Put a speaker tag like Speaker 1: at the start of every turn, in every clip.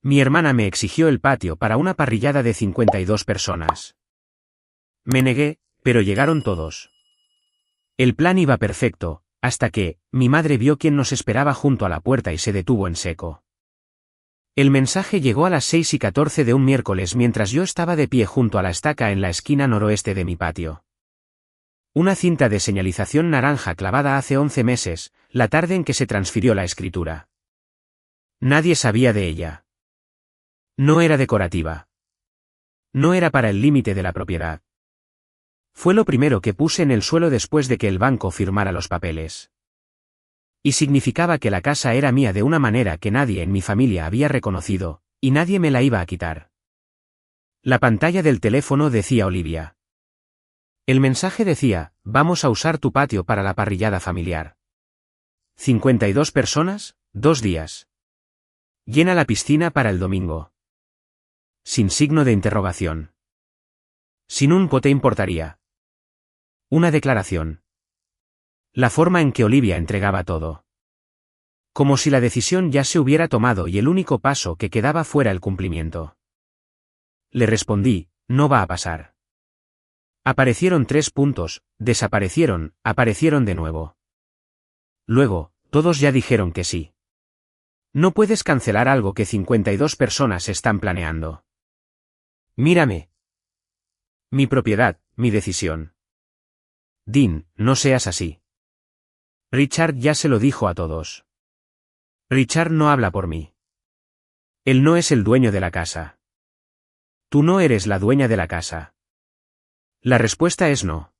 Speaker 1: Mi hermana me exigió el patio para una parrillada de 52 personas. Me negué, pero llegaron todos. El plan iba perfecto, hasta que, mi madre vio quién nos esperaba junto a la puerta y se detuvo en seco. El mensaje llegó a las 6:14 de un miércoles mientras yo estaba de pie junto a la estaca en la esquina noroeste de mi patio. Una cinta de señalización naranja clavada hace 11 meses, la tarde en que se transfirió la escritura. Nadie sabía de ella. No era decorativa. No era para el límite de la propiedad. Fue lo primero que puse en el suelo después de que el banco firmara los papeles. Y significaba que la casa era mía de una manera que nadie en mi familia había reconocido, y nadie me la iba a quitar. La pantalla del teléfono decía Olivia. El mensaje decía, vamos a usar tu patio para la parrillada familiar. 52 personas, 2 días. Llena la piscina para el domingo. Sin signo de interrogación. Sin un ¿te importaría? Una declaración. La forma en que Olivia entregaba todo. Como si la decisión ya se hubiera tomado y el único paso que quedaba fuera el cumplimiento. Le respondí, no va a pasar. Aparecieron 3 puntos, desaparecieron, aparecieron de nuevo. Luego, todos ya dijeron que sí. No puedes cancelar algo que 52 personas están planeando. Mírame. Mi propiedad, mi decisión. Dean, no seas así. Richard ya se lo dijo a todos. Richard no habla por mí. Él no es el dueño de la casa. Tú no eres la dueña de la casa. La respuesta es no.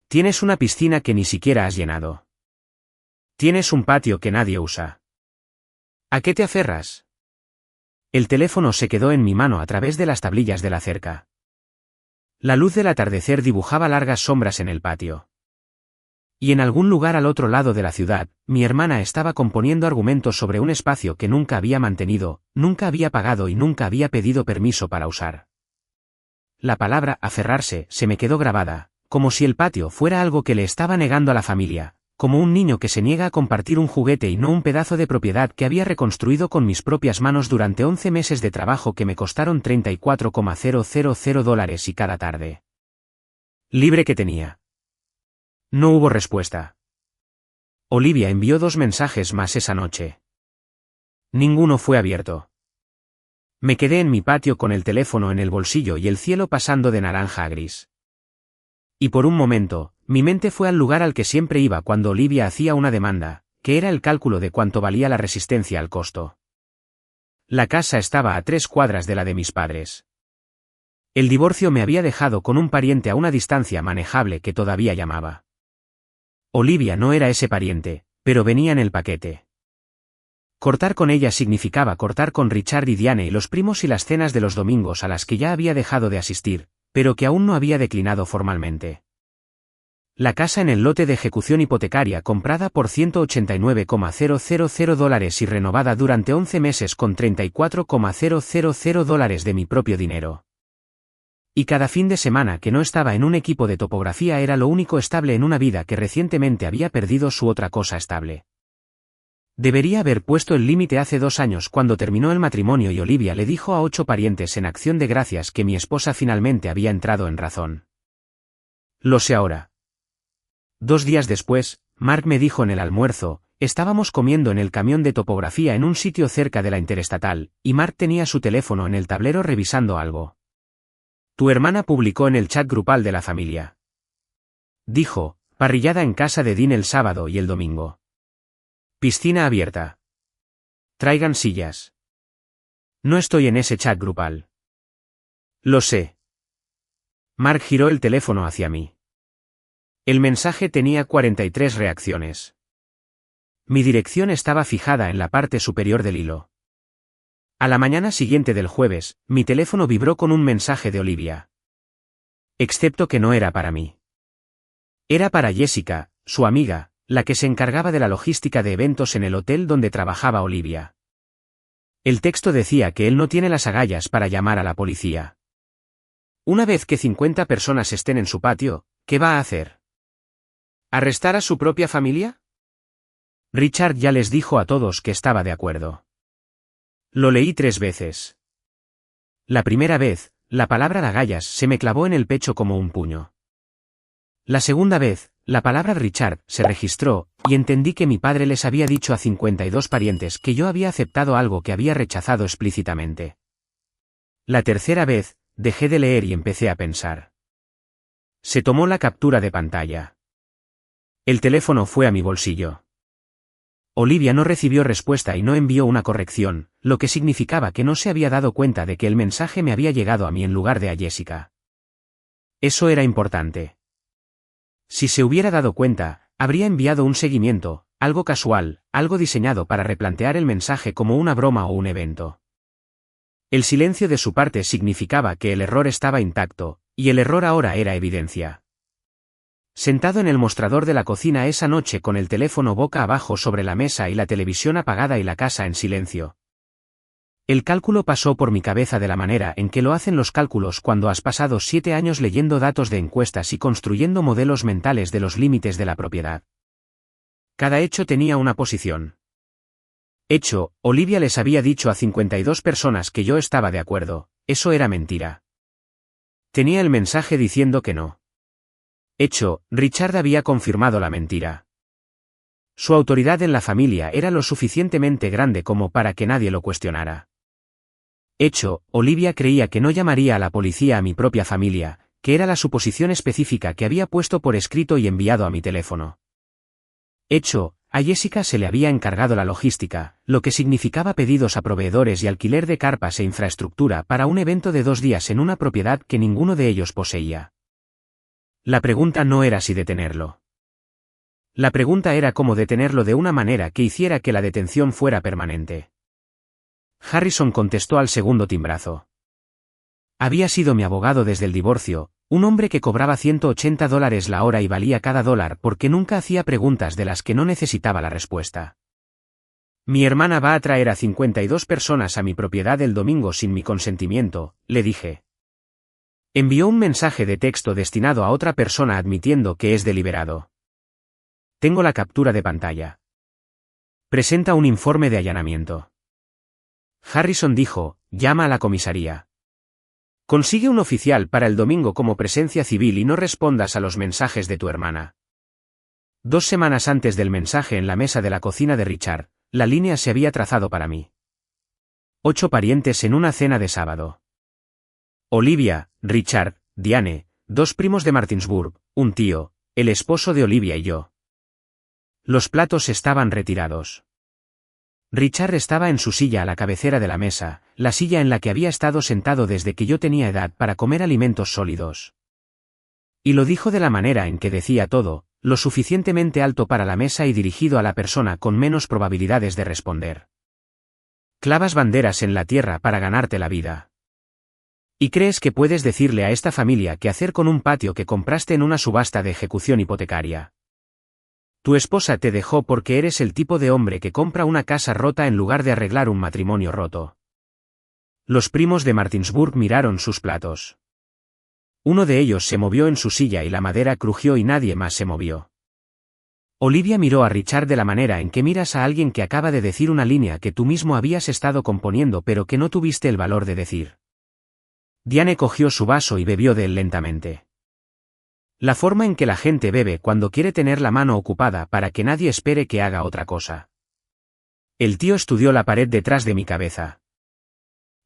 Speaker 1: Tienes una piscina que ni siquiera has llenado. Tienes un patio que nadie usa. ¿A qué te aferras? El teléfono se quedó en mi mano a través de las tablillas de la cerca. La luz del atardecer dibujaba largas sombras en el patio. Y en algún lugar al otro lado de la ciudad, mi hermana estaba componiendo argumentos sobre un espacio que nunca había mantenido, nunca había pagado y nunca había pedido permiso para usar. La palabra aferrarse se me quedó grabada, como si el patio fuera algo que le estaba negando a la familia, como un niño que se niega a compartir un juguete y no un pedazo de propiedad que había reconstruido con mis propias manos durante 11 meses de trabajo que me costaron $34,000 y cada tarde libre que tenía. No hubo respuesta. Olivia envió 2 mensajes más esa noche. Ninguno fue abierto. Me quedé en mi patio con el teléfono en el bolsillo y el cielo pasando de naranja a gris. Y por un momento, mi mente fue al lugar al que siempre iba cuando Olivia hacía una demanda, que era el cálculo de cuánto valía la resistencia al costo. La casa estaba a 3 cuadras de la de mis padres. El divorcio me había dejado con un pariente a una distancia manejable que todavía llamaba. Olivia no era ese pariente, pero venía en el paquete. Cortar con ella significaba cortar con Richard y Diane y los primos y las cenas de los domingos a las que ya había dejado de asistir, pero que aún no había declinado formalmente. La casa en el lote de ejecución hipotecaria comprada por $189,000 y renovada durante 11 meses con $34,000 de mi propio dinero. Y cada fin de semana que no estaba en un equipo de topografía era lo único estable en una vida que recientemente había perdido su otra cosa estable. Debería haber puesto el límite hace 2 años cuando terminó el matrimonio y Olivia le dijo a 8 parientes en acción de gracias que mi esposa finalmente había entrado en razón. Lo sé ahora. 2 días después, Mark me dijo en el almuerzo, estábamos comiendo en el camión de topografía en un sitio cerca de la Interestatal, y Mark tenía su teléfono en el tablero revisando algo. Tu hermana publicó en el chat grupal de la familia. Dijo, parrillada en casa de Dean el sábado y el domingo. Piscina abierta. Traigan sillas. No estoy en ese chat grupal. Lo sé. Mark giró el teléfono hacia mí. El mensaje tenía 43 reacciones. Mi dirección estaba fijada en la parte superior del hilo. A la mañana siguiente del jueves, mi teléfono vibró con un mensaje de Olivia. Excepto que no era para mí. Era para Jessica, su amiga, la que se encargaba de la logística de eventos en el hotel donde trabajaba Olivia. El texto decía que él no tiene las agallas para llamar a la policía. Una vez que 50 personas estén en su patio, ¿qué va a hacer? ¿Arrestar a su propia familia? Richard ya les dijo a todos que estaba de acuerdo. Lo leí 3 veces. La primera vez, la palabra Dagallas se me clavó en el pecho como un puño. La segunda vez, la palabra Richard se registró, y entendí que mi padre les había dicho a 52 parientes que yo había aceptado algo que había rechazado explícitamente. La tercera vez, dejé de leer y empecé a pensar. Se tomó la captura de pantalla. El teléfono fue a mi bolsillo. Olivia no recibió respuesta y no envió una corrección, lo que significaba que no se había dado cuenta de que el mensaje me había llegado a mí en lugar de a Jessica. Eso era importante. Si se hubiera dado cuenta, habría enviado un seguimiento, algo casual, algo diseñado para replantear el mensaje como una broma o un evento. El silencio de su parte significaba que el error estaba intacto, y el error ahora era evidencia. Sentado en el mostrador de la cocina esa noche con el teléfono boca abajo sobre la mesa y la televisión apagada y la casa en silencio. El cálculo pasó por mi cabeza de la manera en que lo hacen los cálculos cuando has pasado 7 años leyendo datos de encuestas y construyendo modelos mentales de los límites de la propiedad. Cada hecho tenía una posición. Hecho, Olivia les había dicho a 52 personas que yo estaba de acuerdo, eso era mentira. Tenía el mensaje diciendo que no. Hecho, Richard había confirmado la mentira. Su autoridad en la familia era lo suficientemente grande como para que nadie lo cuestionara. Hecho, Olivia creía que no llamaría a la policía a mi propia familia, que era la suposición específica que había puesto por escrito y enviado a mi teléfono. Hecho, a Jessica se le había encargado la logística, lo que significaba pedidos a proveedores y alquiler de carpas e infraestructura para un evento de 2 días en una propiedad que ninguno de ellos poseía. La pregunta no era si detenerlo. La pregunta era cómo detenerlo de una manera que hiciera que la detención fuera permanente. Harrison contestó al segundo timbrazo. Había sido mi abogado desde el divorcio, un hombre que cobraba $180 la hora y valía cada dólar porque nunca hacía preguntas de las que no necesitaba la respuesta. Mi hermana va a traer a 52 personas a mi propiedad el domingo sin mi consentimiento, le dije. Envió un mensaje de texto destinado a otra persona admitiendo que es deliberado. Tengo la captura de pantalla. Presenta un informe de allanamiento. Harrison dijo, llama a la comisaría. Consigue un oficial para el domingo como presencia civil y no respondas a los mensajes de tu hermana. 2 semanas antes del mensaje en la mesa de la cocina de Richard, la línea se había trazado para mí. 8 parientes en una cena de sábado. Olivia, Richard, Diane, 2 primos de Martinsburg, un tío, el esposo de Olivia y yo. Los platos estaban retirados. Richard estaba en su silla a la cabecera de la mesa, la silla en la que había estado sentado desde que yo tenía edad para comer alimentos sólidos. Y lo dijo de la manera en que decía todo, lo suficientemente alto para la mesa y dirigido a la persona con menos probabilidades de responder. Clavas banderas en la tierra para ganarte la vida. ¿Y crees que puedes decirle a esta familia qué hacer con un patio que compraste en una subasta de ejecución hipotecaria? Tu esposa te dejó porque eres el tipo de hombre que compra una casa rota en lugar de arreglar un matrimonio roto. Los primos de Martinsburg miraron sus platos. Uno de ellos se movió en su silla y la madera crujió y nadie más se movió. Olivia miró a Richard de la manera en que miras a alguien que acaba de decir una línea que tú mismo habías estado componiendo pero que no tuviste el valor de decir. Diane cogió su vaso y bebió de él lentamente. La forma en que la gente bebe cuando quiere tener la mano ocupada para que nadie espere que haga otra cosa. El tío estudió la pared detrás de mi cabeza.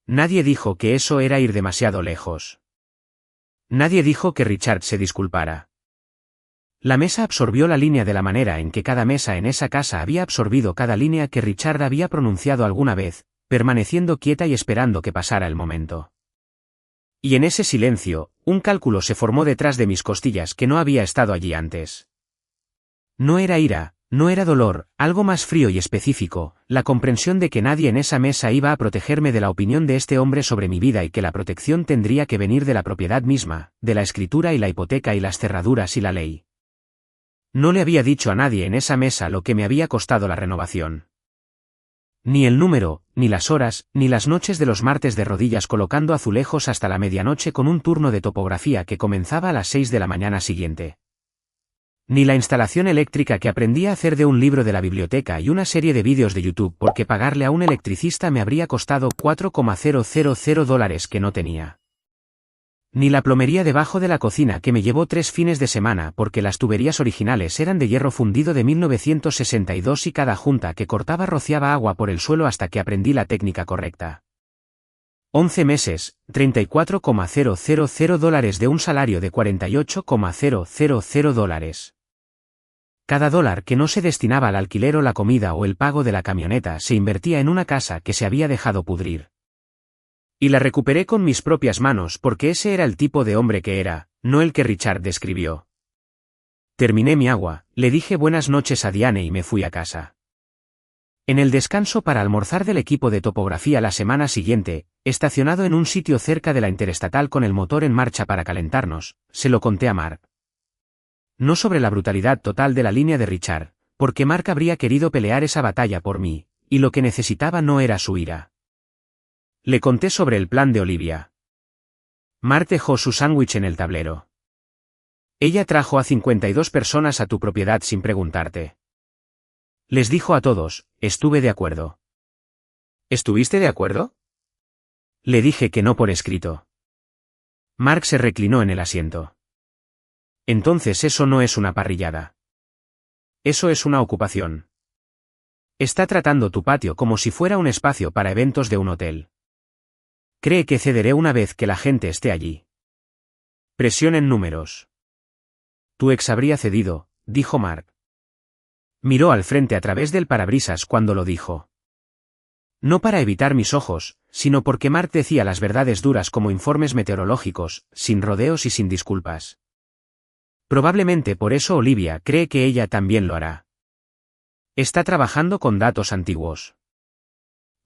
Speaker 1: Nadie dijo que eso era ir demasiado lejos. Nadie dijo que Richard se disculpara. La mesa absorbió la línea de la manera en que cada mesa en esa casa había absorbido cada línea que Richard había pronunciado alguna vez, permaneciendo quieta y esperando que pasara el momento. Y en ese silencio, un cálculo se formó detrás de mis costillas que no había estado allí antes. No era ira, no era dolor, algo más frío y específico, la comprensión de que nadie en esa mesa iba a protegerme de la opinión de este hombre sobre mi vida y que la protección tendría que venir de la propiedad misma, de la escritura y la hipoteca y las cerraduras y la ley. No le había dicho a nadie en esa mesa lo que me había costado la renovación. Ni el número, ni las horas, ni las noches de los martes de rodillas colocando azulejos hasta la medianoche con un turno de topografía que comenzaba a las 6 de la mañana siguiente. Ni la instalación eléctrica que aprendí a hacer de un libro de la biblioteca y una serie de vídeos de YouTube porque pagarle a un electricista me habría costado $4,000 que no tenía. Ni la plomería debajo de la cocina que me llevó 3 fines de semana porque las tuberías originales eran de hierro fundido de 1962 y cada junta que cortaba rociaba agua por el suelo hasta que aprendí la técnica correcta. 11 meses, $34,000 de un salario de $48,000. Cada dólar que no se destinaba al alquiler o la comida o el pago de la camioneta se invertía en una casa que se había dejado pudrir. Y la recuperé con mis propias manos porque ese era el tipo de hombre que era, no el que Richard describió. Terminé mi agua, le dije buenas noches a Diane y me fui a casa. En el descanso para almorzar del equipo de topografía la semana siguiente, estacionado en un sitio cerca de la interestatal con el motor en marcha para calentarnos, se lo conté a Mark. No sobre la brutalidad total de la línea de Richard, porque Mark habría querido pelear esa batalla por mí, y lo que necesitaba no era su ira. Le conté sobre el plan de Olivia. Mark dejó su sándwich en el tablero. Ella trajo a 52 personas a tu propiedad sin preguntarte. Les dijo a todos, estuve de acuerdo. ¿Estuviste de acuerdo? Le dije que no por escrito. Mark se reclinó en el asiento. Entonces eso no es una parrillada. Eso es una ocupación. Está tratando tu patio como si fuera un espacio para eventos de un hotel. Cree que cederé una vez que la gente esté allí. Presión en números. Tu ex habría cedido, dijo Mark. Miró al frente a través del parabrisas cuando lo dijo. No para evitar mis ojos, sino porque Mark decía las verdades duras como informes meteorológicos, sin rodeos y sin disculpas. Probablemente por eso Olivia cree que ella también lo hará. Está trabajando con datos antiguos.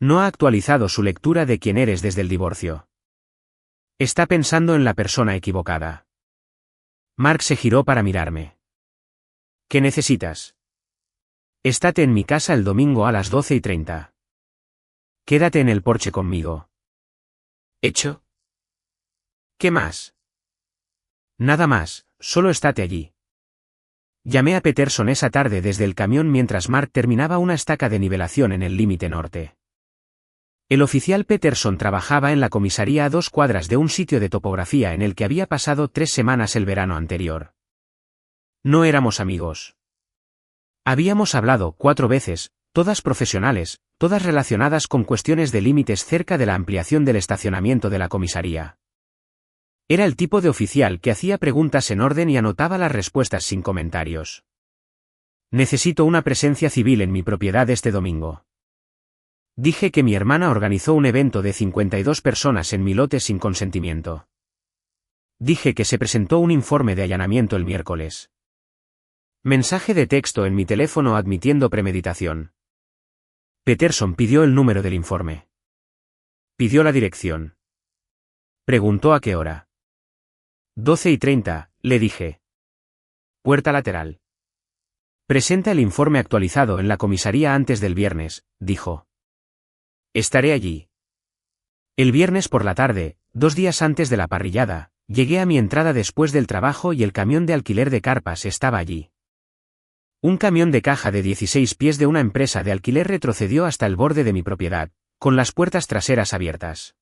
Speaker 1: No ha actualizado su lectura de quién eres desde el divorcio. Está pensando en la persona equivocada. Mark se giró para mirarme. ¿Qué necesitas? Estate en mi casa el domingo a las 12:30. Quédate en el porche conmigo. ¿Hecho? ¿Qué más? Nada más, solo estate allí. Llamé a Peterson esa tarde desde el camión mientras Mark terminaba una estaca de nivelación en el límite norte. El oficial Peterson trabajaba en la comisaría a 2 cuadras de un sitio de topografía en el que había pasado 3 semanas el verano anterior. No éramos amigos. Habíamos hablado 4 veces, todas profesionales, todas relacionadas con cuestiones de límites cerca de la ampliación del estacionamiento de la comisaría. Era el tipo de oficial que hacía preguntas en orden y anotaba las respuestas sin comentarios. Necesito una presencia civil en mi propiedad este domingo. Dije que mi hermana organizó un evento de 52 personas en mi lote sin consentimiento. Dije que se presentó un informe de allanamiento el miércoles. Mensaje de texto en mi teléfono admitiendo premeditación. Peterson pidió el número del informe. Pidió la dirección. Preguntó a qué hora. 12:30, le dije. Puerta lateral. Presenta el informe actualizado en la comisaría antes del viernes, dijo. Estaré allí. El viernes por la tarde, 2 días antes de la parrillada, llegué a mi entrada después del trabajo y el camión de alquiler de carpas estaba allí. Un camión de caja de 16 pies de una empresa de alquiler retrocedió hasta el borde de mi propiedad, con las puertas traseras abiertas.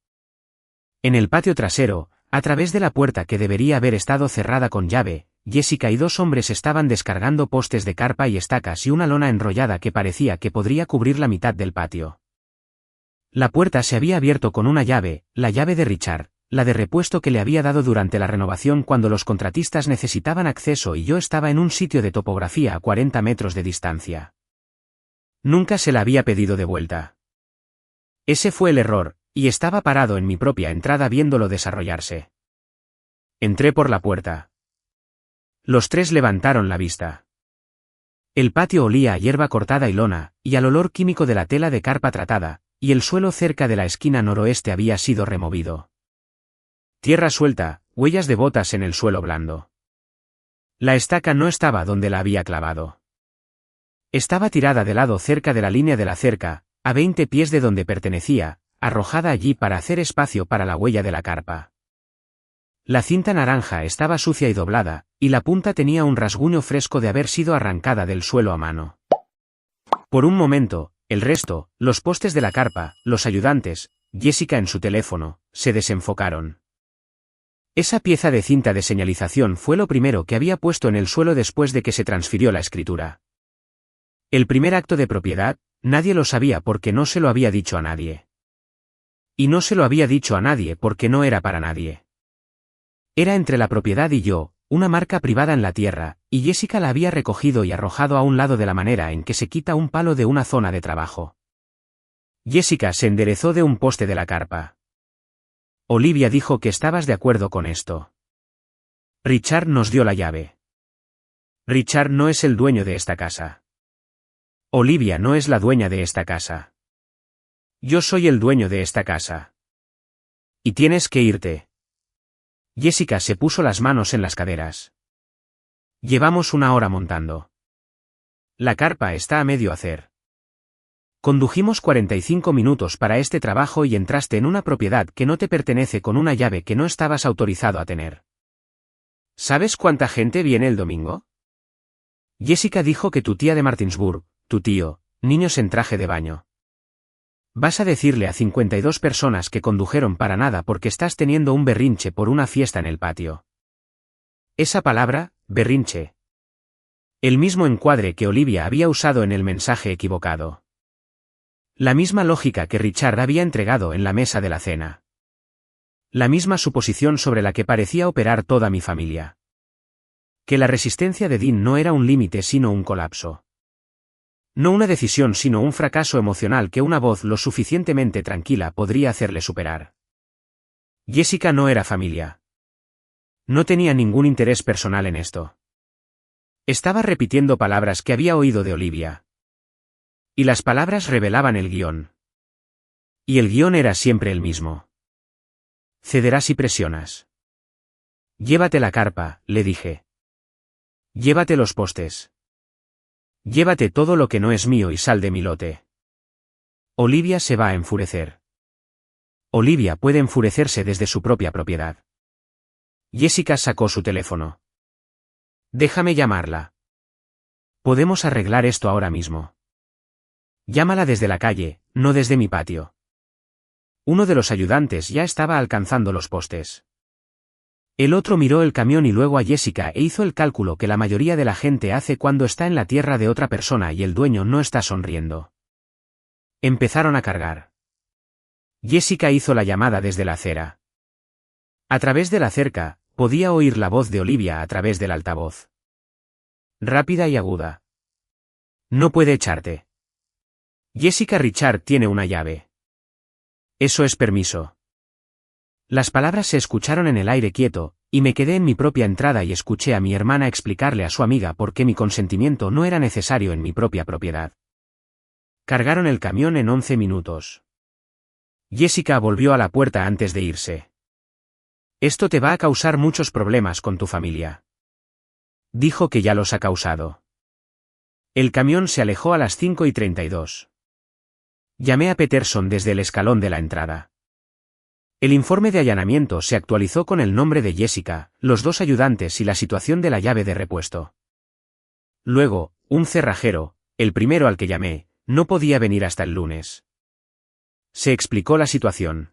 Speaker 1: En el patio trasero, a través de la puerta que debería haber estado cerrada con llave, Jessica y 2 hombres estaban descargando postes de carpa y estacas y una lona enrollada que parecía que podría cubrir la mitad del patio. La puerta se había abierto con una llave, la llave de Richard, la de repuesto que le había dado durante la renovación cuando los contratistas necesitaban acceso y yo estaba en un sitio de topografía a 40 metros de distancia. Nunca se la había pedido de vuelta. Ese fue el error, y estaba parado en mi propia entrada viéndolo desarrollarse. Entré por la puerta. Los 3 levantaron la vista. El patio olía a hierba cortada y lona, y al olor químico de la tela de carpa tratada, y el suelo cerca de la esquina noroeste había sido removido. Tierra suelta, huellas de botas en el suelo blando. La estaca no estaba donde la había clavado. Estaba tirada de lado cerca de la línea de la cerca, a 20 pies de donde pertenecía, arrojada allí para hacer espacio para la huella de la carpa. La cinta naranja estaba sucia y doblada, y la punta tenía un rasguño fresco de haber sido arrancada del suelo a mano. Por un momento, el resto, los postes de la carpa, los ayudantes, Jessica en su teléfono, se desenfocaron. Esa pieza de cinta de señalización fue lo primero que había puesto en el suelo después de que se transfirió la escritura. El primer acto de propiedad, nadie lo sabía porque no se lo había dicho a nadie. Y no se lo había dicho a nadie porque no era para nadie. Era entre la propiedad y yo, una marca privada en la tierra, y Jessica la había recogido y arrojado a un lado de la manera en que se quita un palo de una zona de trabajo. Jessica se enderezó de un poste de la carpa. Olivia dijo que estabas de acuerdo con esto. Richard nos dio la llave. Richard no es el dueño de esta casa. Olivia no es la dueña de esta casa. Yo soy el dueño de esta casa. Y tienes que irte. Jessica se puso las manos en las caderas. Llevamos 1 hora montando. La carpa está a medio hacer. Condujimos 45 minutos para este trabajo y entraste en una propiedad que no te pertenece con una llave que no estabas autorizado a tener. ¿Sabes cuánta gente viene el domingo? Jessica dijo que tu tía de Martinsburg, tu tío, niños en traje de baño. Vas a decirle a 52 personas que condujeron para nada porque estás teniendo un berrinche por una fiesta en el patio. Esa palabra, berrinche. El mismo encuadre que Olivia había usado en el mensaje equivocado. La misma lógica que Richard había entregado en la mesa de la cena. La misma suposición sobre la que parecía operar toda mi familia. Que la resistencia de Dean no era un límite sino un colapso. No una decisión sino un fracaso emocional que una voz lo suficientemente tranquila podría hacerle superar. Jessica no era familia. No tenía ningún interés personal en esto. Estaba repitiendo palabras que había oído de Olivia. Y las palabras revelaban el guión. Y el guión era siempre el mismo. Cederás y presionas. Llévate la carpa, le dije. Llévate los postes. Llévate todo lo que no es mío y sal de mi lote. Olivia se va a enfurecer. Olivia puede enfurecerse desde su propia propiedad. Jessica sacó su teléfono. Déjame llamarla. Podemos arreglar esto ahora mismo. Llámala desde la calle, no desde mi patio. Uno de los ayudantes ya estaba alcanzando los postes. El otro miró el camión y luego a Jessica e hizo el cálculo que la mayoría de la gente hace cuando está en la tierra de otra persona y el dueño no está sonriendo. Empezaron a cargar. Jessica hizo la llamada desde la acera. A través de la cerca, podía oír la voz de Olivia a través del altavoz. Rápida y aguda. No puede echarte. Jessica, Richard tiene una llave. Eso es permiso. Las palabras se escucharon en el aire quieto, y me quedé en mi propia entrada y escuché a mi hermana explicarle a su amiga por qué mi consentimiento no era necesario en mi propia propiedad. Cargaron el camión en 11 minutos. Jessica volvió a la puerta antes de irse. Esto te va a causar muchos problemas con tu familia. Dijo que ya los ha causado. El camión se alejó a las 5:32. Llamé a Peterson desde el escalón de la entrada. El informe de allanamiento se actualizó con el nombre de Jessica, los 2 ayudantes y la situación de la llave de repuesto. Luego, un cerrajero, el primero al que llamé, no podía venir hasta el lunes. Se explicó la situación.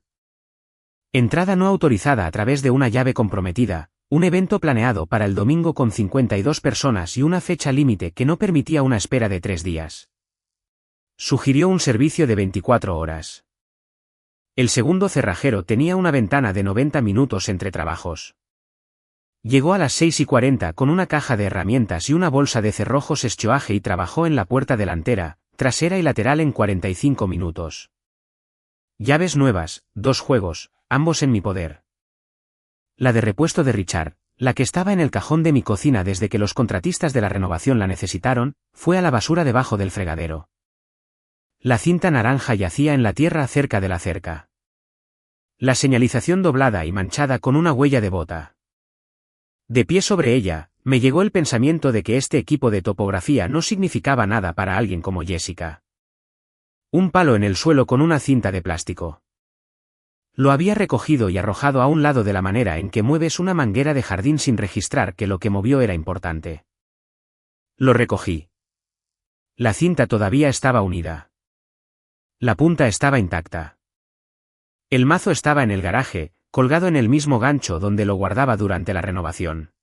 Speaker 1: Entrada no autorizada a través de una llave comprometida, un evento planeado para el domingo con 52 personas y una fecha límite que no permitía una espera de 3 días. Sugirió un servicio de 24 horas. El segundo cerrajero tenía una ventana de 90 minutos entre trabajos. Llegó a las 6:40 con una caja de herramientas y una bolsa de cerrojos eschoaje y trabajó en la puerta delantera, trasera y lateral en 45 minutos. Llaves nuevas, 2 juegos, ambos en mi poder. La de repuesto de Richard, la que estaba en el cajón de mi cocina desde que los contratistas de la renovación la necesitaron, fue a la basura debajo del fregadero. La cinta naranja yacía en la tierra cerca de la cerca. La señalización doblada y manchada con una huella de bota. De pie sobre ella, me llegó el pensamiento de que este equipo de topografía no significaba nada para alguien como Jessica. Un palo en el suelo con una cinta de plástico. Lo había recogido y arrojado a un lado de la manera en que mueves una manguera de jardín sin registrar que lo que movió era importante. Lo recogí. La cinta todavía estaba unida. La punta estaba intacta. El mazo estaba en el garaje, colgado en el mismo gancho donde lo guardaba durante la renovación.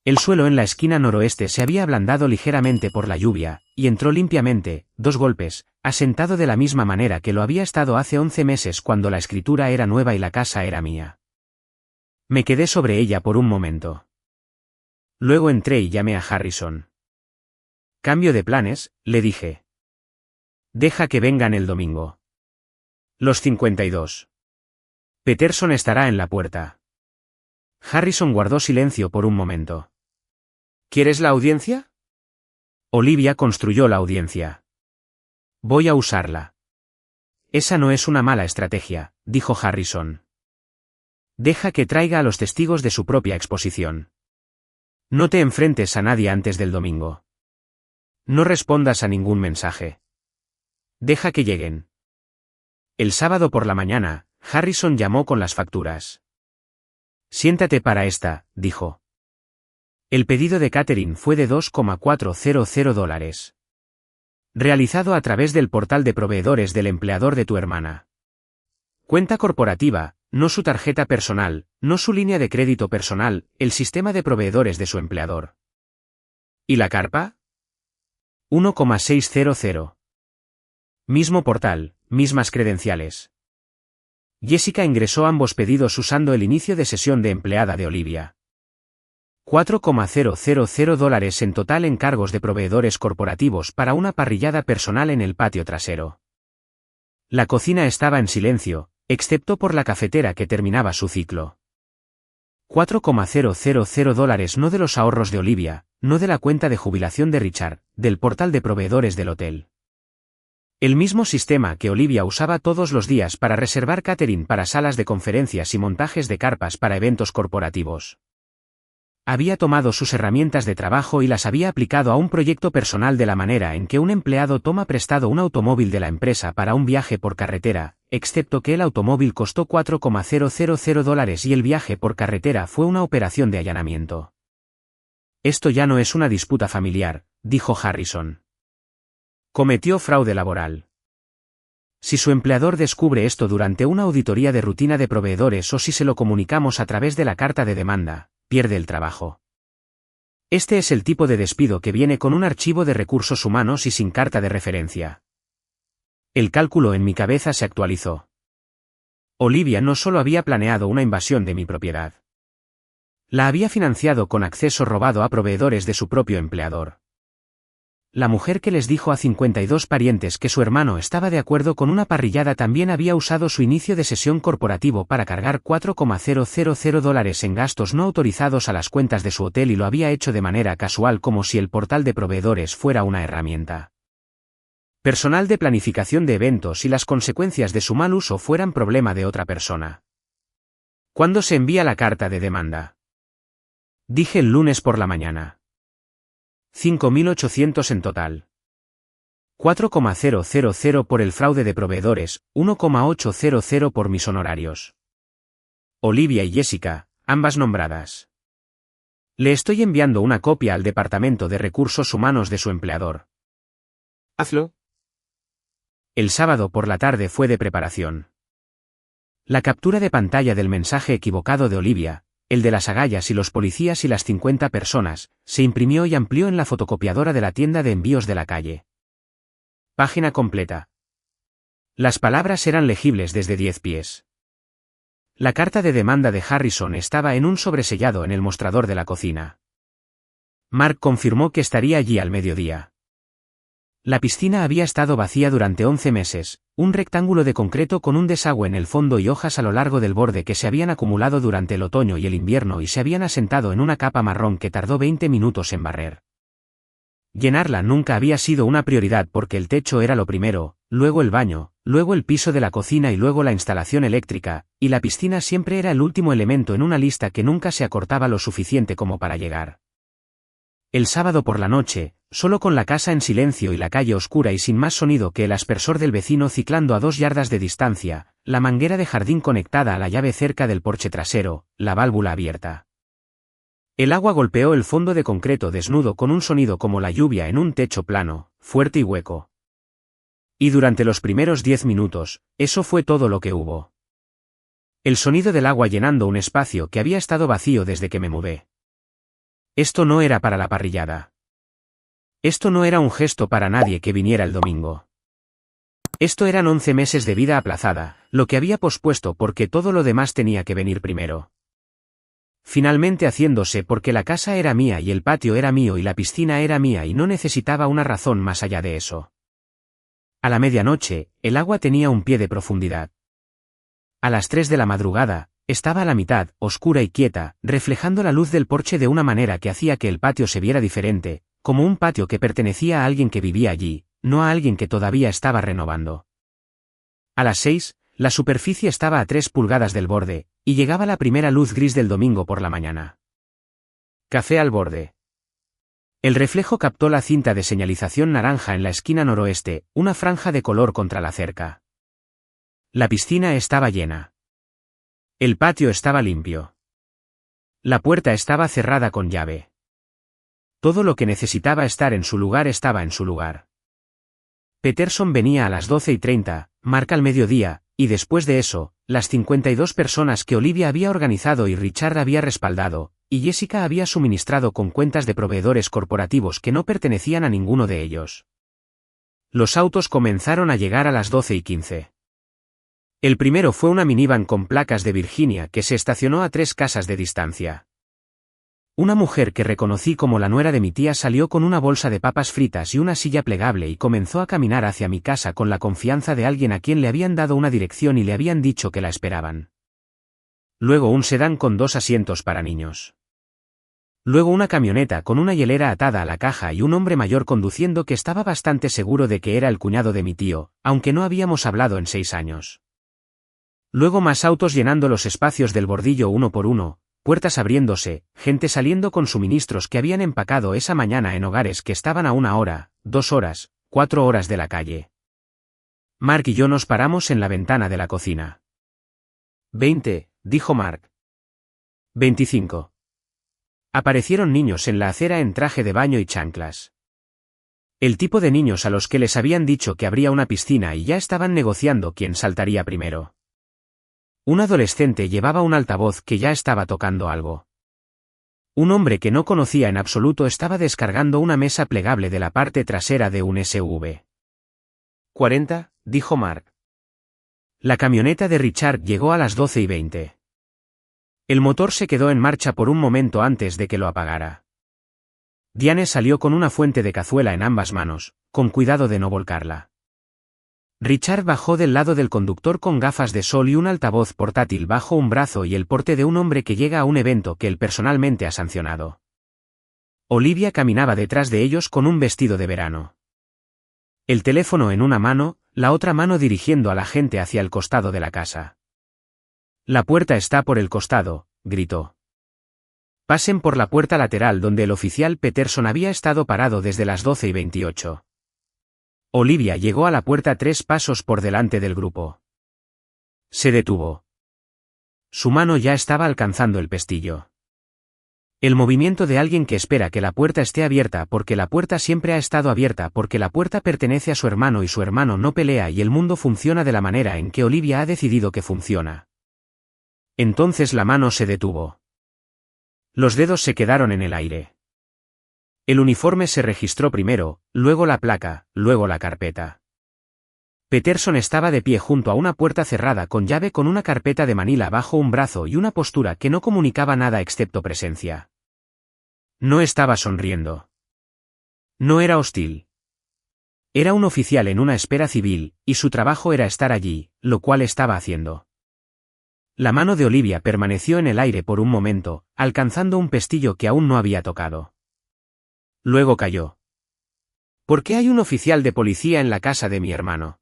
Speaker 1: El suelo en la esquina noroeste se había ablandado ligeramente por la lluvia, y entró limpiamente, 2 golpes, asentado de la misma manera que lo había estado hace 11 meses cuando la escritura era nueva y la casa era mía. Me quedé sobre ella por un momento. Luego entré y llamé a Harrison. Cambio de planes, le dije. Deja que vengan el domingo. Los 52. Peterson estará en la puerta. Harrison guardó silencio por un momento. ¿Quieres la audiencia? Olivia construyó la audiencia. Voy a usarla. Esa no es una mala estrategia, dijo Harrison. Deja que traiga a los testigos de su propia exposición. No te enfrentes a nadie antes del domingo. No respondas a ningún mensaje. Deja que lleguen. El sábado por la mañana, Harrison llamó con las facturas. Siéntate para esta, dijo. El pedido de catering fue de $2,400. Realizado a través del portal de proveedores del empleador de tu hermana. Cuenta corporativa, no su tarjeta personal, no su línea de crédito personal, el sistema de proveedores de su empleador. ¿Y la carpa? 1,600. Mismo portal, mismas credenciales. Jessica ingresó ambos pedidos usando el inicio de sesión de empleada de Olivia. $4,000 en total en cargos de proveedores corporativos para una parrillada personal en el patio trasero. La cocina estaba en silencio, excepto por la cafetera que terminaba su ciclo. $4,000 no de los ahorros de Olivia, no de la cuenta de jubilación de Richard, del portal de proveedores del hotel. El mismo sistema que Olivia usaba todos los días para reservar catering para salas de conferencias y montajes de carpas para eventos corporativos. Había tomado sus herramientas de trabajo y las había aplicado a un proyecto personal de la manera en que un empleado toma prestado un automóvil de la empresa para un viaje por carretera, excepto que el automóvil costó $4,000 y el viaje por carretera fue una operación de allanamiento. Esto ya no es una disputa familiar, dijo Harrison. Cometió fraude laboral. Si su empleador descubre esto durante una auditoría de rutina de proveedores o si se lo comunicamos a través de la carta de demanda, pierde el trabajo. Este es el tipo de despido que viene con un archivo de recursos humanos y sin carta de referencia. El cálculo en mi cabeza se actualizó. Olivia no solo había planeado una invasión de mi propiedad. La había financiado con acceso robado a proveedores de su propio empleador. La mujer que les dijo a 52 parientes que su hermano estaba de acuerdo con una parrillada también había usado su inicio de sesión corporativo para cargar $4,000 en gastos no autorizados a las cuentas de su hotel y lo había hecho de manera casual como si el portal de proveedores fuera una herramienta. Personal de planificación de eventos y las consecuencias de su mal uso fueran problema de otra persona. ¿Cuándo se envía la carta de demanda? Dije el lunes por la mañana. 5.800 en total. 4,000 por el fraude de proveedores, 1,800 por mis honorarios. Olivia y Jessica, ambas nombradas. Le estoy enviando una copia al Departamento de Recursos Humanos de su empleador.
Speaker 2: Hazlo.
Speaker 1: El sábado por la tarde fue de preparación. La captura de pantalla del mensaje equivocado de Olivia, el de las agallas y los policías y las 50 personas, se imprimió y amplió en la fotocopiadora de la tienda de envíos de la calle. Página completa. Las palabras eran legibles desde 10 pies. La carta de demanda de Harrison estaba en un sobresellado en el mostrador de la cocina. Mark confirmó que estaría allí al mediodía. La piscina había estado vacía durante 11 meses, un rectángulo de concreto con un desagüe en el fondo y hojas a lo largo del borde que se habían acumulado durante el otoño y el invierno y se habían asentado en una capa marrón que tardó 20 minutos en barrer. Llenarla nunca había sido una prioridad porque el techo era lo primero, luego el baño, luego el piso de la cocina y luego la instalación eléctrica, y la piscina siempre era el último elemento en una lista que nunca se acortaba lo suficiente como para llegar. El sábado por la noche, solo con la casa en silencio y la calle oscura y sin más sonido que el aspersor del vecino ciclando a 2 yardas de distancia, la manguera de jardín conectada a la llave cerca del porche trasero, la válvula abierta. El agua golpeó el fondo de concreto desnudo con un sonido como la lluvia en un techo plano, fuerte y hueco. Y durante los primeros 10 minutos, eso fue todo lo que hubo. El sonido del agua llenando un espacio que había estado vacío desde que me mudé. Esto no era para la parrillada. Esto no era un gesto para nadie que viniera el domingo. Esto eran 11 meses de vida aplazada, lo que había pospuesto porque todo lo demás tenía que venir primero. Finalmente haciéndose porque la casa era mía y el patio era mío y la piscina era mía y no necesitaba una razón más allá de eso. A la medianoche, el agua tenía un pie de profundidad. A las 3 de la madrugada, estaba a la mitad, oscura y quieta, reflejando la luz del porche de una manera que hacía que el patio se viera diferente, como un patio que pertenecía a alguien que vivía allí, no a alguien que todavía estaba renovando. A las 6, la superficie estaba a 3 pulgadas del borde, y llegaba la primera luz gris del domingo por la mañana. Café al borde. El reflejo captó la cinta de señalización naranja en la esquina noroeste, una franja de color contra la cerca. La piscina estaba llena. El patio estaba limpio. La puerta estaba cerrada con llave. Todo lo que necesitaba estar en su lugar estaba en su lugar. Peterson venía a las 12:30, Mark al mediodía, y después de eso, las 52 personas que Olivia había organizado y Richard había respaldado, y Jessica había suministrado con cuentas de proveedores corporativos que no pertenecían a ninguno de ellos. Los autos comenzaron a llegar a las 12:15. El primero fue una minivan con placas de Virginia que se estacionó a 3 casas de distancia. Una mujer que reconocí como la nuera de mi tía salió con una bolsa de papas fritas y una silla plegable y comenzó a caminar hacia mi casa con la confianza de alguien a quien le habían dado una dirección y le habían dicho que la esperaban. Luego un sedán con 2 asientos para niños. Luego una camioneta con una hielera atada a la caja y un hombre mayor conduciendo que estaba bastante seguro de que era el cuñado de mi tío, aunque no habíamos hablado en 6 años. Luego más autos llenando los espacios del bordillo uno por uno, puertas abriéndose, gente saliendo con suministros que habían empacado esa mañana en hogares que estaban a 1 hora, 2 horas, 4 horas de la calle. Mark y yo nos paramos en la ventana de la cocina. 20, dijo Mark. 25. Aparecieron niños en la acera en traje de baño y chanclas. El tipo de niños a los que les habían dicho que habría una piscina y ya estaban negociando quién saltaría primero. Un adolescente llevaba un altavoz que ya estaba tocando algo. Un hombre que no conocía en absoluto estaba descargando una mesa plegable de la parte trasera de un SUV. 40, dijo Mark. La camioneta de Richard llegó a las 12:20. El motor se quedó en marcha por un momento antes de que lo apagara. Diane salió con una fuente de cazuela en ambas manos, con cuidado de no volcarla. Richard bajó del lado del conductor con gafas de sol y un altavoz portátil bajo un brazo y el porte de un hombre que llega a un evento que él personalmente ha sancionado. Olivia caminaba detrás de ellos con un vestido de verano. El teléfono en una mano, la otra mano dirigiendo a la gente hacia el costado de la casa. La puerta está por el costado, gritó. Pasen por la puerta lateral donde el oficial Peterson había estado parado desde las 12:28. Olivia llegó a la puerta 3 pasos por delante del grupo. Se detuvo. Su mano ya estaba alcanzando el pestillo. El movimiento de alguien que espera que la puerta esté abierta porque la puerta siempre ha estado abierta porque la puerta pertenece a su hermano y su hermano no pelea y el mundo funciona de la manera en que Olivia ha decidido que funciona. Entonces la mano se detuvo. Los dedos se quedaron en el aire. El uniforme se registró primero, luego la placa, luego la carpeta. Peterson estaba de pie junto a una puerta cerrada con llave con una carpeta de manila bajo un brazo y una postura que no comunicaba nada excepto presencia. No estaba sonriendo. No era hostil. Era un oficial en una espera civil, y su trabajo era estar allí, lo cual estaba haciendo. La mano de Olivia permaneció en el aire por un momento, alcanzando un pestillo que aún no había tocado. Luego cayó. ¿Por qué hay un oficial de policía en la casa de mi hermano?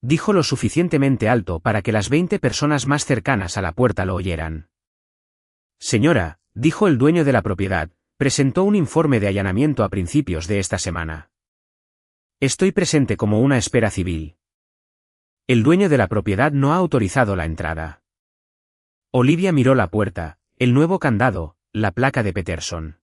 Speaker 1: Dijo lo suficientemente alto para que las 20 personas más cercanas a la puerta lo oyeran. Señora, dijo el dueño de la propiedad, Presentó un informe de allanamiento a principios de esta semana. Estoy presente como una espera civil. El dueño de la propiedad no ha autorizado la entrada. Olivia miró la puerta, el nuevo candado, la placa de Peterson.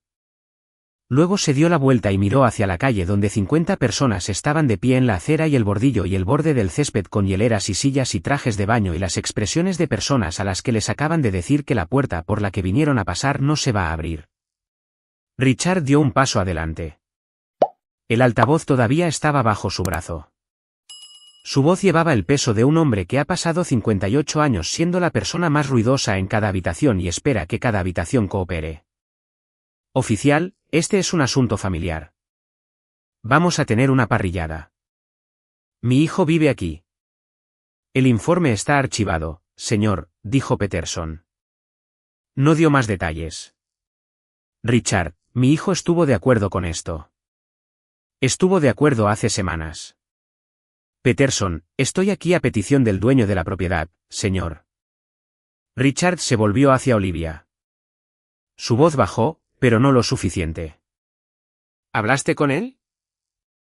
Speaker 1: Luego se dio la vuelta y miró hacia la calle donde 50 personas estaban de pie en la acera y el bordillo y el borde del césped con hieleras y sillas y trajes de baño y las expresiones de personas a las que les acaban de decir que la puerta por la que vinieron a pasar no se va a abrir. Richard dio un paso adelante. El altavoz todavía estaba bajo su brazo. Su voz llevaba el peso de un hombre que ha pasado 58 años siendo la persona más ruidosa en cada habitación y espera que cada habitación coopere. Oficial, este es un asunto familiar. Vamos a tener una parrillada. Mi hijo vive aquí. El informe está archivado, señor, dijo Peterson. No dio más detalles. Richard, mi hijo estuvo de acuerdo con esto. Estuvo de acuerdo hace semanas. Peterson, estoy aquí a petición del dueño de la propiedad, señor. Richard se volvió hacia Olivia. Su voz bajó, pero no lo suficiente.
Speaker 2: ¿Hablaste con él?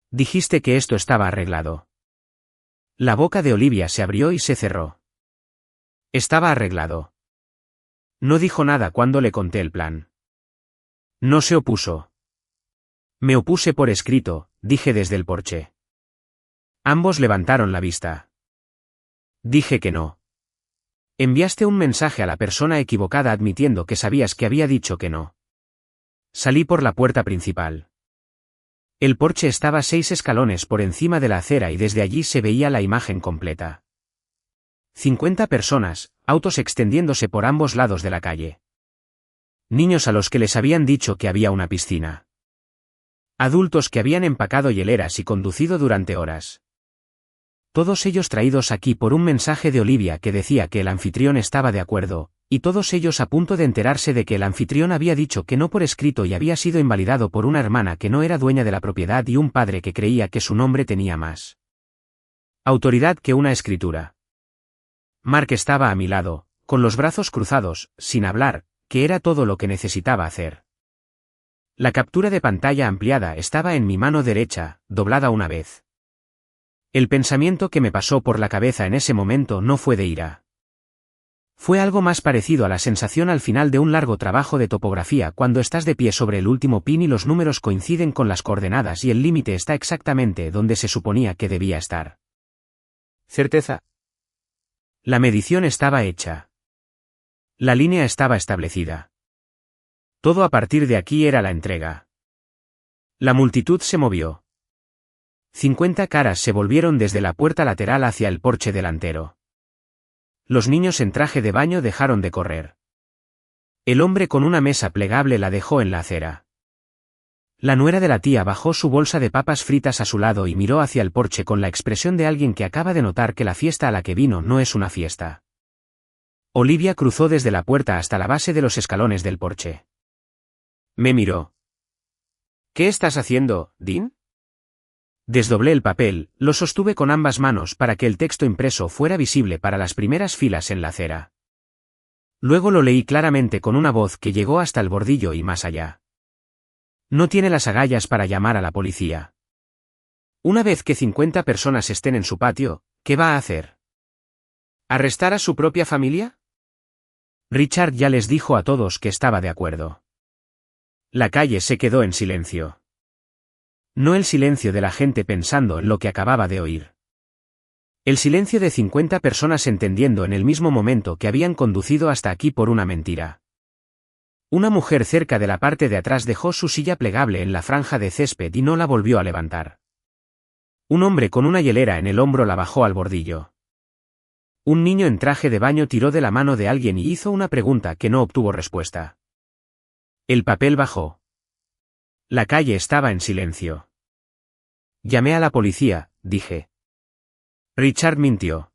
Speaker 1: Dijiste que esto estaba arreglado. La boca de Olivia se abrió y se cerró. Estaba arreglado. No dijo nada cuando le conté el plan. No se opuso. Me opuse por escrito, dije desde el porche. Ambos levantaron la vista. Dije que no. Enviaste un mensaje a la persona equivocada admitiendo que sabías que había dicho que no. Salí por la puerta principal. El porche estaba 6 escalones por encima de la acera y desde allí se veía la imagen completa. 50 personas, autos extendiéndose por ambos lados de la calle. Niños a los que les habían dicho que había una piscina. Adultos que habían empacado hieleras y conducido durante horas. Todos ellos traídos aquí por un mensaje de Olivia que decía que el anfitrión estaba de acuerdo, y todos ellos a punto de enterarse de que el anfitrión había dicho que no por escrito y había sido invalidado por una hermana que no era dueña de la propiedad y un padre que creía que su nombre tenía más autoridad que una escritura. Mark estaba a mi lado, con los brazos cruzados, sin hablar, que era todo lo que necesitaba hacer. La captura de pantalla ampliada estaba en mi mano derecha, doblada una vez. El pensamiento que me pasó por la cabeza en ese momento no fue de ira. Fue algo más parecido a la sensación al final de un largo trabajo de topografía cuando estás de pie sobre el último pin y los números coinciden con las coordenadas y el límite está exactamente donde se suponía que debía estar.
Speaker 2: Certeza.
Speaker 1: La medición estaba hecha. La línea estaba establecida. Todo a partir de aquí era la entrega. La multitud se movió. 50 caras se volvieron desde la puerta lateral hacia el porche delantero. Los niños en traje de baño dejaron de correr. El hombre con una mesa plegable la dejó en la acera. La nuera de la tía bajó su bolsa de papas fritas a su lado y miró hacia el porche con la expresión de alguien que acaba de notar que la fiesta a la que vino no es una fiesta. Olivia cruzó desde la puerta hasta la base de los escalones del porche. Me miró.
Speaker 2: ¿Qué estás haciendo, Dean?
Speaker 1: Desdoblé el papel, lo sostuve con ambas manos para que el texto impreso fuera visible para las primeras filas en la acera. Luego lo leí claramente con una voz que llegó hasta el bordillo y más allá. No tiene las agallas para llamar a la policía. Una vez que 50 personas estén en su patio, ¿qué va a hacer?
Speaker 2: ¿Arrestar a su propia familia?
Speaker 1: Richard ya les dijo a todos que estaba de acuerdo. La calle se quedó en silencio. No el silencio de la gente pensando en lo que acababa de oír. El silencio de 50 personas entendiendo en el mismo momento que habían conducido hasta aquí por una mentira. Una mujer cerca de la parte de atrás dejó su silla plegable en la franja de césped y no la volvió a levantar. Un hombre con una hielera en el hombro la bajó al bordillo. Un niño en traje de baño tiró de la mano de alguien y hizo una pregunta que no obtuvo respuesta. El papel bajó. La calle estaba en silencio. Llamé a la policía, dije. Richard mintió.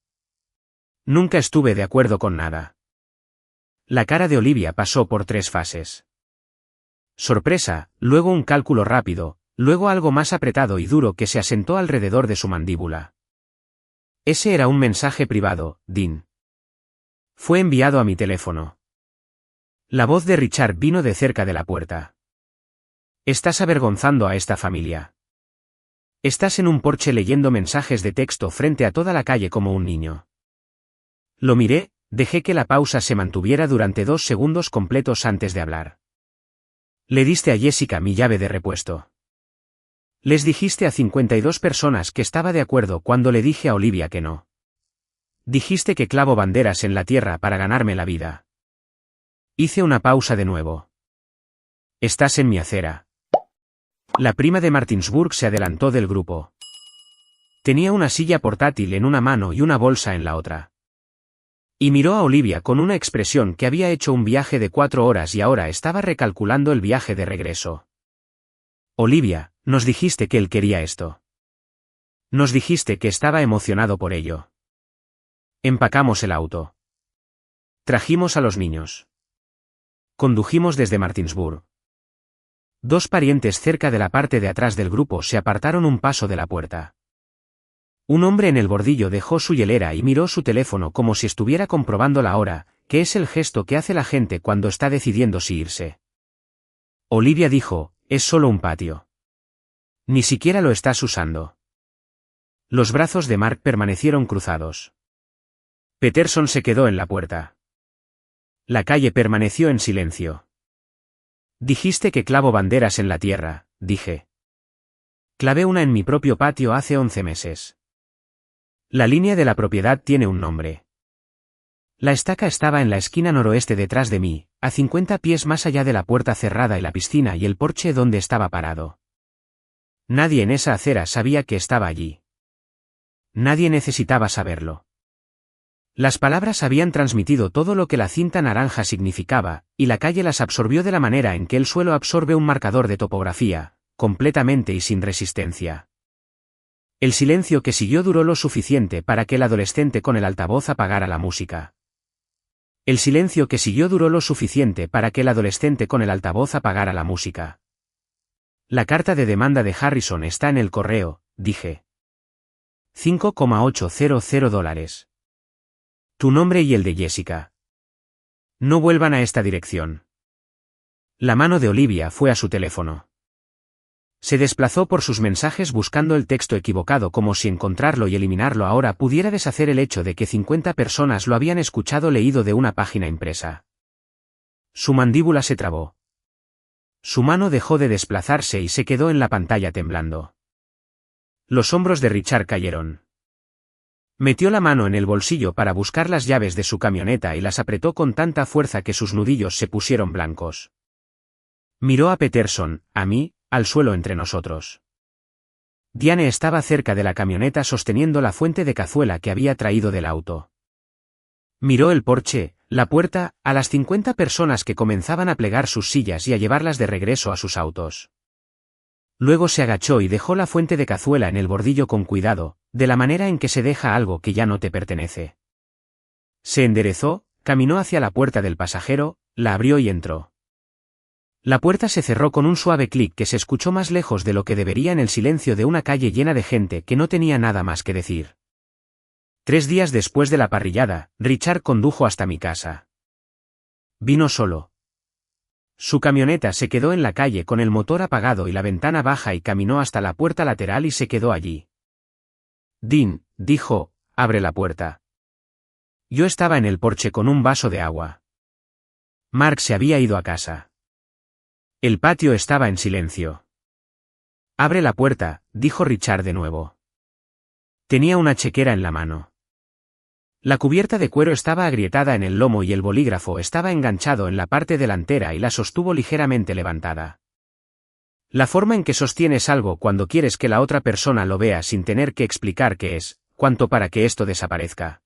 Speaker 1: Nunca estuve de acuerdo con nada. La cara de Olivia pasó por 3 fases. Sorpresa, luego un cálculo rápido, luego algo más apretado y duro que se asentó alrededor de su mandíbula. Ese era un mensaje privado, Dean. Fue enviado a mi teléfono. La voz de Richard vino de cerca de la puerta. Estás avergonzando a esta familia. Estás en un porche leyendo mensajes de texto frente a toda la calle como un niño. Lo miré, dejé que la pausa se mantuviera durante 2 segundos completos antes de hablar. Le diste a Jessica mi llave de repuesto. Les dijiste a 52 personas que estaba de acuerdo cuando le dije a Olivia que no. Dijiste que clavo banderas en la tierra para ganarme la vida. Hice una pausa de nuevo. Estás en mi acera. La prima de Martinsburg se adelantó del grupo. Tenía una silla portátil en una mano y una bolsa en la otra. Y miró a Olivia con una expresión que había hecho un viaje de 4 horas y ahora estaba recalculando el viaje de regreso. Olivia, nos dijiste que él quería esto. Nos dijiste que estaba emocionado por ello. Empacamos el auto. Trajimos a los niños. Condujimos desde Martinsburg. 2 parientes cerca de la parte de atrás del grupo se apartaron un paso de la puerta. Un hombre en el bordillo dejó su hielera y miró su teléfono como si estuviera comprobando la hora, que es el gesto que hace la gente cuando está decidiendo si irse. Olivia dijo, es solo un patio. Ni siquiera lo estás usando. Los brazos de Mark permanecieron cruzados. Peterson se quedó en la puerta. La calle permaneció en silencio. Dijiste que clavo banderas en la tierra, dije. Clavé una en mi propio patio hace 11 meses. La línea de la propiedad tiene un nombre. La estaca estaba en la esquina noroeste detrás de mí, a 50 pies más allá de la puerta cerrada y la piscina y el porche donde estaba parado. Nadie en esa acera sabía que estaba allí. Nadie necesitaba saberlo. Las palabras habían transmitido todo lo que la cinta naranja significaba, y la calle las absorbió de la manera en que el suelo absorbe un marcador de topografía, completamente y sin resistencia. El silencio que siguió duró lo suficiente para que el adolescente con el altavoz apagara la música. El silencio que siguió duró lo suficiente para que el adolescente con el altavoz apagara la música. La carta de demanda de Harrison está en el correo, dije. $5,800. Tu nombre y el de Jessica. No vuelvan a esta dirección. La mano de Olivia fue a su teléfono. Se desplazó por sus mensajes buscando el texto equivocado como si encontrarlo y eliminarlo ahora pudiera deshacer el hecho de que 50 personas lo habían escuchado leído de una página impresa. Su mandíbula se trabó. Su mano dejó de desplazarse y se quedó en la pantalla temblando. Los hombros de Richard cayeron. Metió la mano en el bolsillo para buscar las llaves de su camioneta y las apretó con tanta fuerza que sus nudillos se pusieron blancos. Miró a Peterson, a mí, al suelo entre nosotros. Diane estaba cerca de la camioneta sosteniendo la fuente de cazuela que había traído del auto. Miró el porche, la puerta, a las 50 personas que comenzaban a plegar sus sillas y a llevarlas de regreso a sus autos. Luego se agachó y dejó la fuente de cazuela en el bordillo con cuidado, de la manera en que se deja algo que ya no te pertenece. Se enderezó, caminó hacia la puerta del pasajero, la abrió y entró. La puerta se cerró con un suave clic que se escuchó más lejos de lo que debería en el silencio de una calle llena de gente que no tenía nada más que decir. 3 días después de la parrillada, Richard condujo hasta mi casa. Vino solo. Su camioneta se quedó en la calle con el motor apagado y la ventana baja y caminó hasta la puerta lateral y se quedó allí. Dean, dijo, abre la puerta. Yo estaba en el porche con un vaso de agua. Mark se había ido a casa. El patio estaba en silencio. Abre la puerta, dijo Richard de nuevo. Tenía una chequera en la mano. La cubierta de cuero estaba agrietada en el lomo y el bolígrafo estaba enganchado en la parte delantera y la sostuvo ligeramente levantada. La forma en que sostienes algo cuando quieres que la otra persona lo vea sin tener que explicar qué es, cuánto para que esto desaparezca.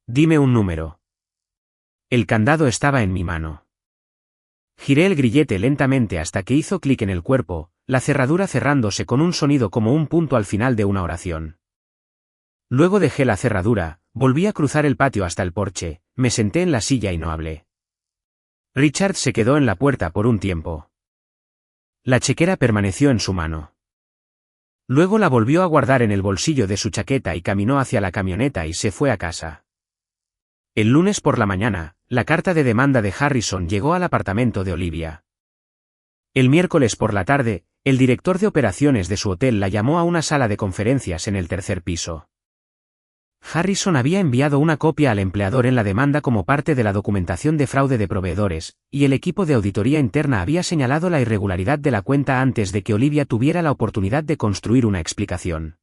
Speaker 1: Dime un número. El candado estaba en mi mano. Giré el grillete lentamente hasta que hizo clic en el cuerpo, la cerradura cerrándose con un sonido como un punto al final de una oración. Luego dejé la cerradura, volví a cruzar el patio hasta el porche, me senté en la silla y no hablé. Richard se quedó en la puerta por un tiempo. La chequera permaneció en su mano. Luego la volvió a guardar en el bolsillo de su chaqueta y caminó hacia la camioneta y se fue a casa. El lunes por la mañana, la carta de demanda de Harrison llegó al apartamento de Olivia. El miércoles por la tarde, el director de operaciones de su hotel la llamó a una sala de conferencias en el tercer piso. Harrison había enviado una copia al empleador en la demanda como parte de la documentación de fraude de proveedores, y el equipo de auditoría interna había señalado la irregularidad de la cuenta antes de que Olivia tuviera la oportunidad de construir una explicación.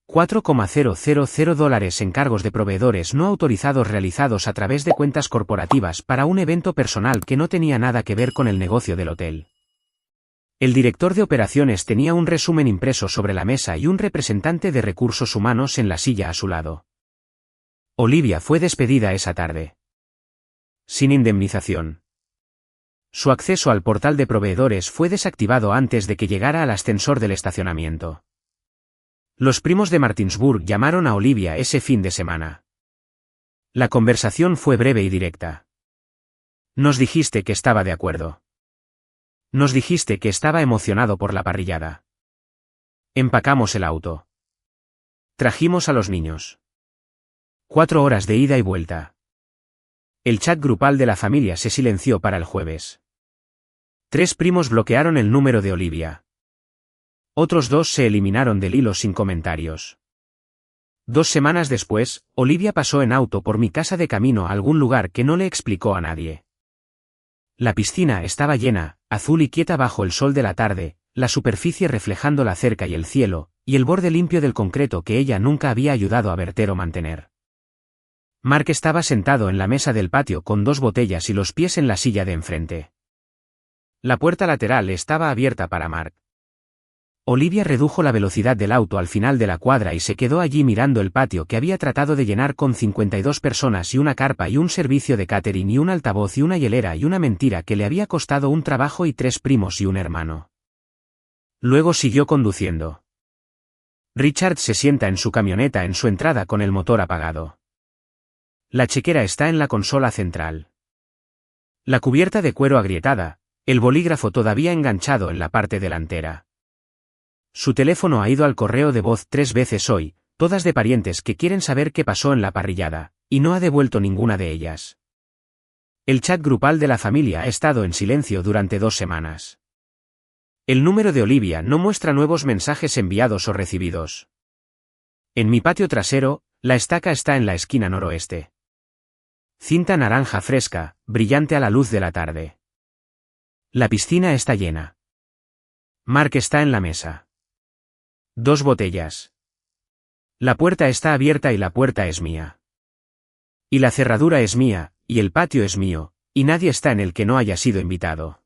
Speaker 1: $4,000 en cargos de proveedores no autorizados realizados a través de cuentas corporativas para un evento personal que no tenía nada que ver con el negocio del hotel. El director de operaciones tenía un resumen impreso sobre la mesa y un representante de recursos humanos en la silla a su lado. Olivia fue despedida esa tarde. Sin indemnización. Su acceso al portal de proveedores fue desactivado antes de que llegara al ascensor del estacionamiento. Los primos de Martinsburg llamaron a Olivia ese fin de semana. La conversación fue breve y directa. Nos dijiste que estaba de acuerdo. Nos dijiste que estaba emocionado por la parrillada. Empacamos el auto. Trajimos a los niños. 4 horas de ida y vuelta. El chat grupal de la familia se silenció para el jueves. 3 primos bloquearon el número de Olivia. Otros 2 se eliminaron del hilo sin comentarios. 2 semanas después, Olivia pasó en auto por mi casa de camino a algún lugar que no le explicó a nadie. La piscina estaba llena, azul y quieta bajo el sol de la tarde, la superficie reflejando la cerca y el cielo, y el borde limpio del concreto que ella nunca había ayudado a verter o mantener. Mark estaba sentado en la mesa del patio con 2 botellas y los pies en la silla de enfrente. La puerta lateral estaba abierta para Mark. Olivia redujo la velocidad del auto al final de la cuadra y se quedó allí mirando el patio que había tratado de llenar con 52 personas y una carpa y un servicio de catering y un altavoz y una hielera y una mentira que le había costado un trabajo y 3 primos y un hermano. Luego siguió conduciendo. Richard se sienta en su camioneta en su entrada con el motor apagado. La chequera está en la consola central. La cubierta de cuero agrietada, el bolígrafo todavía enganchado en la parte delantera. Su teléfono ha ido al correo de voz 3 veces hoy, todas de parientes que quieren saber qué pasó en la parrillada, y no ha devuelto ninguna de ellas. El chat grupal de la familia ha estado en silencio durante 2 semanas. El número de Olivia no muestra nuevos mensajes enviados o recibidos. En mi patio trasero, la estaca está en la esquina noroeste. Cinta naranja fresca, brillante a la luz de la tarde. La piscina está llena. Mark está en la mesa. 2 botellas. La puerta está abierta y la puerta es mía. Y la cerradura es mía, y el patio es mío, y nadie está en el que no haya sido invitado.